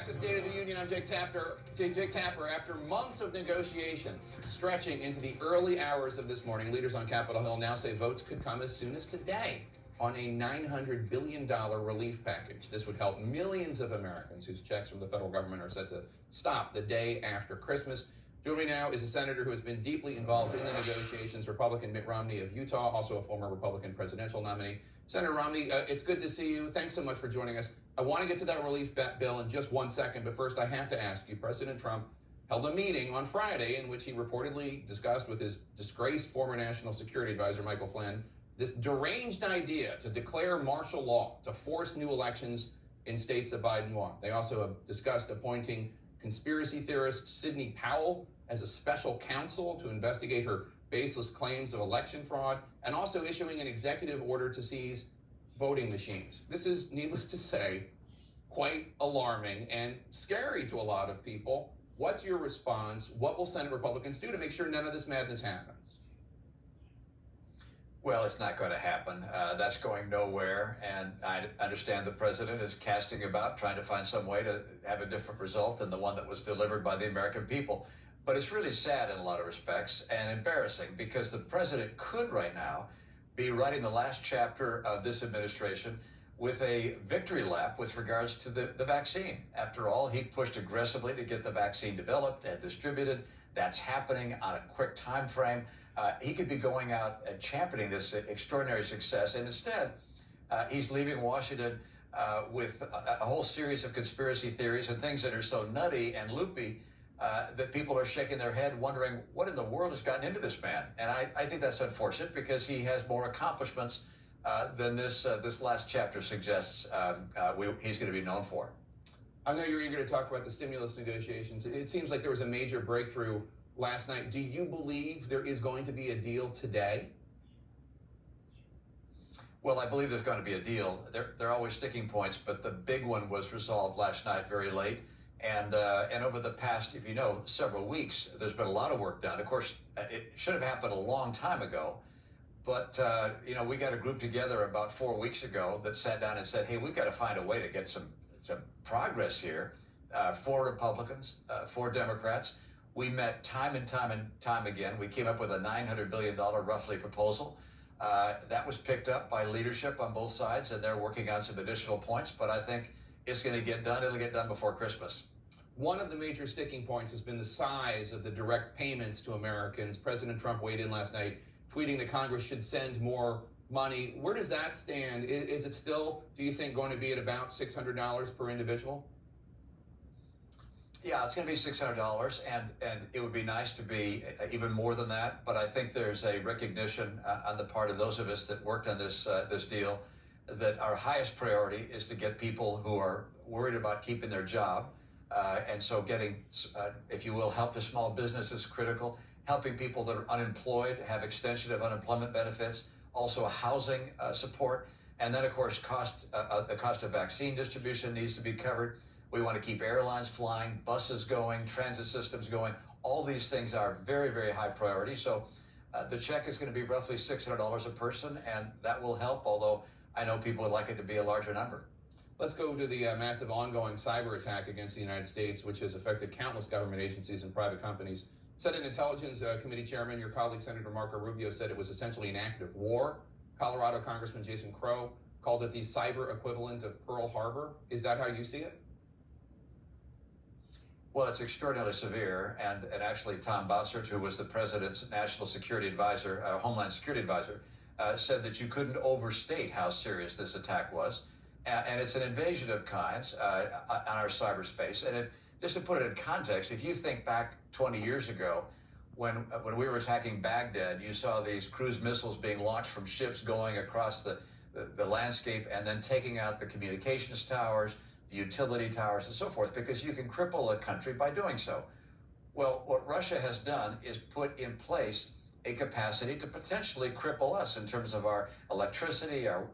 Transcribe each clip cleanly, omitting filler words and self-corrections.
back to State of the Union. I'm Jake Tapper. After months of negotiations stretching into the early hours of this morning, leaders on Capitol Hill now say votes could come as soon as today on a $900 billion relief package. This would help millions of Americans whose checks from the federal government are set to stop the day after Christmas. Joining me now is a senator who has been deeply involved in the negotiations, Republican Mitt Romney of Utah, also a former Republican presidential nominee. Senator Romney, it's good to see you. Thanks so much for joining us. I want to get to that relief bill in just 1 second, but first I have to ask you, President Trump held a meeting on Friday in which he reportedly discussed with his disgraced former National Security Advisor, Michael Flynn, this deranged idea to declare martial law to force new elections in states that Biden won. They also have discussed appointing conspiracy theorist Sidney Powell as a special counsel to investigate her baseless claims of election fraud, and also issuing an executive order to seize voting machines. This is, needless to say, quite alarming and scary to a lot of people. What's your response? What will Senate Republicans do to make sure none of this madness happens? Well, it's not going to happen. That's going nowhere. And I understand the president is casting about, trying to find some way to have a different result than the one that was delivered by the American people. But it's really sad in a lot of respects and embarrassing, because the president could right now be writing the last chapter of this administration with a victory lap with regards to the vaccine. After all, he pushed aggressively to get the vaccine developed and distributed. That's happening on a quick time frame. He could be going out and championing this extraordinary success, and instead, he's leaving Washington with a whole series of conspiracy theories and things that are so nutty and loopy that people are shaking their head wondering what in the world has gotten into this man. And I think that's unfortunate, because he has more accomplishments than this last chapter suggests he's going to be known for. I know you're eager to talk about the stimulus negotiations. It seems like there was a major breakthrough last night. Do you believe there is going to be a deal today? Well, I believe there's going to be a deal. There are always sticking points, but the big one was resolved last night very late. And over the past, if you know, several weeks, there's been a lot of work done. Of course, it should have happened a long time ago. But, we got a group together about 4 weeks ago that sat down and said, hey, we've got to find a way to get some progress here for Republicans, for Democrats. We met time and time again. We came up with a $900 billion roughly proposal. That was picked up by leadership on both sides, and they're working on some additional points. But I think it's going to get done. It'll get done before Christmas. One of the major sticking points has been the size of the direct payments to Americans. President Trump weighed in last night, tweeting that Congress should send more money. Where does that stand? Is it still, do you think, going to be at about $600 per individual? Yeah, it's going to be $600, and it would be nice to be even more than that. But I think there's a recognition on the part of those of us that worked on this deal that our highest priority is to get people who are worried about keeping their job. And so getting, if you will, help to small business is critical. Helping people that are unemployed have extension of unemployment benefits, also housing support. And then, of course, the cost of vaccine distribution needs to be covered. We want to keep airlines flying, buses going, transit systems going. All these things are very, very high priority. So the check is going to be roughly $600 a person, and that will help, although I know people would like it to be a larger number. Let's go to the massive ongoing cyber attack against the United States, which has affected countless government agencies and private companies. Senate Intelligence Committee Chairman, your colleague Senator Marco Rubio, said it was essentially an act of war. Colorado Congressman Jason Crow called it the cyber equivalent of Pearl Harbor. Is that how you see it? Well, it's extraordinarily severe, and actually Tom Bossert, who was the president's national security advisor, Homeland Security advisor, said that you couldn't overstate how serious this attack was. And it's an invasion of kinds on our cyberspace. And just to put it in context, if you think back 20 years ago, when we were attacking Baghdad, you saw these cruise missiles being launched from ships going across the landscape and then taking out the communications towers, the utility towers, and so forth, because you can cripple a country by doing so. Well, what Russia has done is put in place a capacity to potentially cripple us in terms of our electricity, our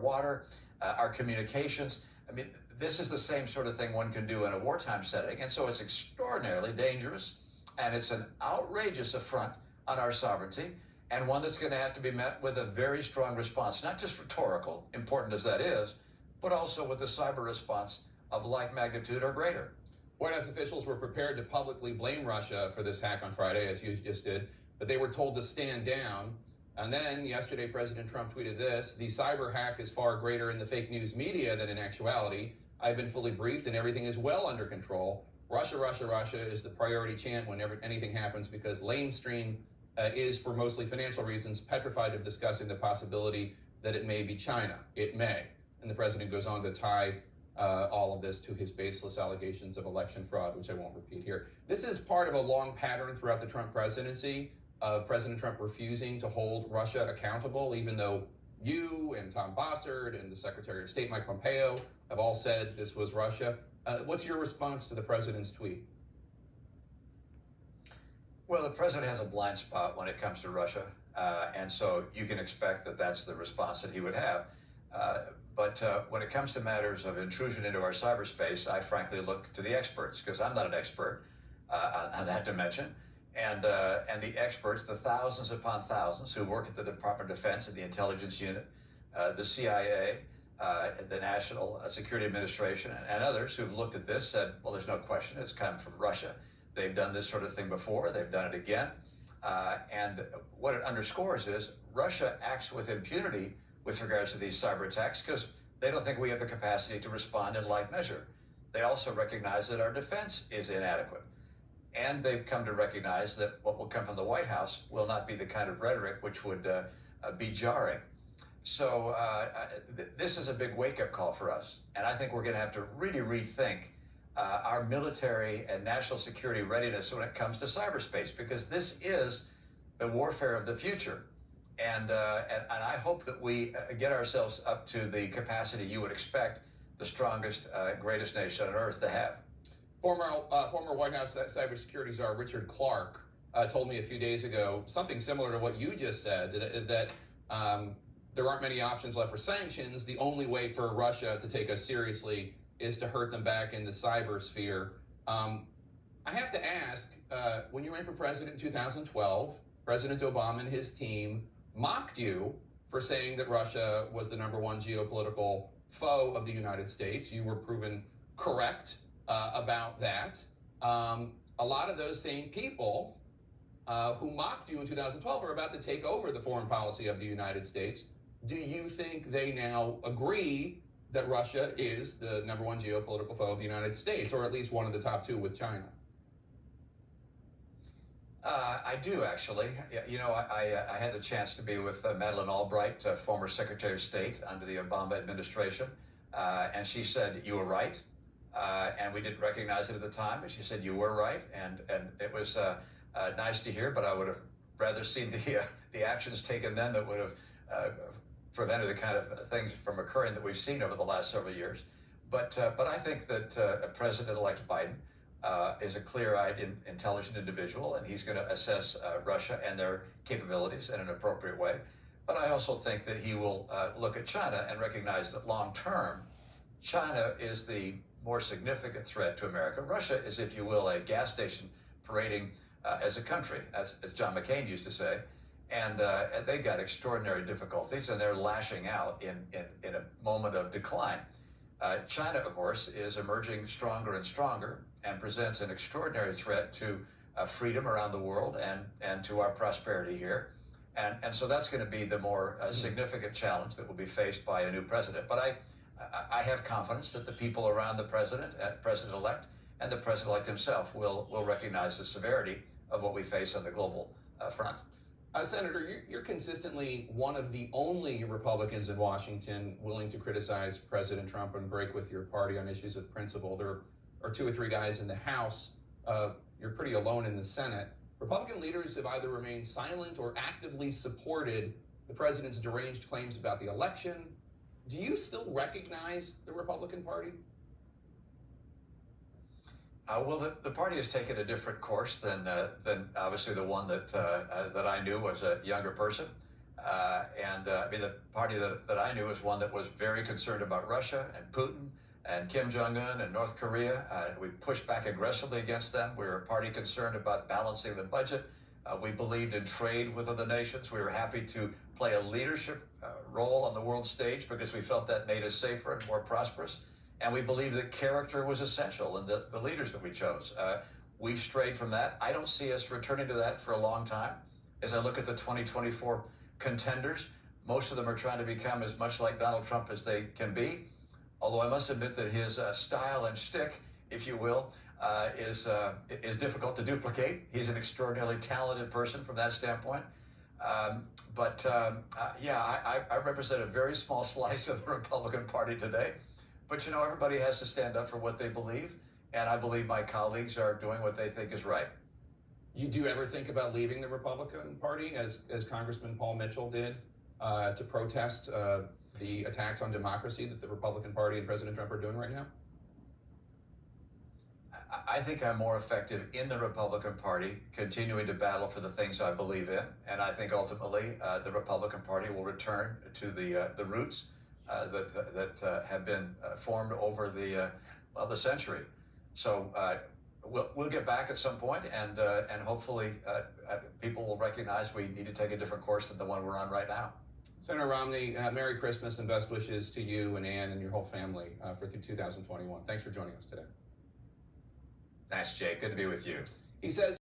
water, our communications. I mean, this is the same sort of thing one can do in a wartime setting. And so it's extraordinarily dangerous, and it's an outrageous affront on our sovereignty, and one that's going to have to be met with a very strong response, not just rhetorical, important as that is, but also with a cyber response of like magnitude or greater. White House officials were prepared to publicly blame Russia for this hack on Friday, as you just did, but they were told to stand down. And then yesterday, President Trump tweeted this: "The cyber hack is far greater in the fake news media than in actuality. I've been fully briefed and everything is well under control. Russia, Russia, Russia is the priority chant whenever anything happens because lamestream is, for mostly financial reasons, petrified of discussing the possibility that it may be China. It may." And the president goes on to tie all of this to his baseless allegations of election fraud, which I won't repeat here. This is part of a long pattern throughout the Trump presidency of President Trump refusing to hold Russia accountable, even though you and Tom Bossert and the Secretary of State, Mike Pompeo, have all said this was Russia. What's your response to the president's tweet? Well, the president has a blind spot when it comes to Russia, and so you can expect that that's the response that he would have. But when it comes to matters of intrusion into our cyberspace, I frankly look to the experts because I'm not an expert on that dimension. And the experts, the thousands upon thousands who work at the Department of Defense and the intelligence unit, the CIA, the National Security Administration, and others who've looked at this said, well, there's no question it's come from Russia. They've done this sort of thing before. They've done it again. And what it underscores is Russia acts with impunity with regards to these cyber attacks because they don't think we have the capacity to respond in like measure. They also recognize that our defense is inadequate. And they've come to recognize that what will come from the White House will not be the kind of rhetoric which would be jarring. So this is a big wake-up call for us. And I think we're going to have to really rethink our military and national security readiness when it comes to cyberspace, because this is the warfare of the future. And I hope that we get ourselves up to the capacity you would expect the strongest, greatest nation on earth to have. Former White House cybersecurity czar Richard Clarke told me a few days ago something similar to what you just said, that there aren't many options left for sanctions. The only way for Russia to take us seriously is to hurt them back in the cyber sphere. I have to ask, when you ran for president in 2012, President Obama and his team mocked you for saying that Russia was the #1 geopolitical foe of the United States. You were proven correct about that. A lot of those same people who mocked you in 2012 are about to take over the foreign policy of the United States. Do you think they now agree that Russia is the #1 geopolitical foe of the United States, or at least one of the top two with China? I do, actually. You know, I had the chance to be with Madeleine Albright, former Secretary of State under the Obama administration, and she said, you were right, and we didn't recognize it at the time, but she said, you were right, and it was nice to hear, but I would have rather seen the actions taken then that would have prevented the kind of things from occurring that we've seen over the last several years. But I think that President-elect Biden is a clear-eyed, intelligent individual, and he's going to assess Russia and their capabilities in an appropriate way. But I also think that he will look at China and recognize that long-term, China is the more significant threat to America. Russia is, if you will, a gas station parading as a country, as John McCain used to say. And they've got extraordinary difficulties, and they're lashing out in a moment of decline. China, of course, is emerging stronger and stronger and presents an extraordinary threat to freedom around the world and to our prosperity here. And so that's going to be the more significant challenge that will be faced by a new president. But I have confidence that the people around the president, president-elect, and the president-elect himself will recognize the severity of what we face on the global front. Senator, you're consistently one of the only Republicans in Washington willing to criticize President Trump and break with your party on issues of principle. There are 2 or 3 guys in the House. You're pretty alone in the Senate. Republican leaders have either remained silent or actively supported the president's deranged claims about the election. Do you still recognize the Republican Party? Well, the party has taken a different course than obviously the one that I knew was a younger person. I mean, the party that I knew was one that was very concerned about Russia and Putin and Kim Jong-un and North Korea. We pushed back aggressively against them. We were a party concerned about balancing the budget. We believed in trade with other nations. We were happy to play a leadership role on the world stage because we felt that made us safer and more prosperous. And we believe that character was essential in the leaders that we chose. We've strayed from that. I don't see us returning to that for a long time. As I look at the 2024 contenders, most of them are trying to become as much like Donald Trump as they can be. Although I must admit that his style and shtick, if you will, is difficult to duplicate. He's an extraordinarily talented person from that standpoint. Yeah, I represent a very small slice of the Republican Party today. But, you know, everybody has to stand up for what they believe. And I believe my colleagues are doing what they think is right. You do ever think about leaving the Republican Party, as Congressman Paul Mitchell did, to protest the attacks on democracy that the Republican Party and President Trump are doing right now? I think I'm more effective in the Republican Party, continuing to battle for the things I believe in. And I think ultimately the Republican Party will return to the roots that have been formed over the century. So we'll get back at some point, and hopefully people will recognize we need to take a different course than the one we're on right now. Senator Romney, Merry Christmas and best wishes to you and Ann and your whole family for 2021. Thanks for joining us today. Thanks, Jake. Good to be with you. He says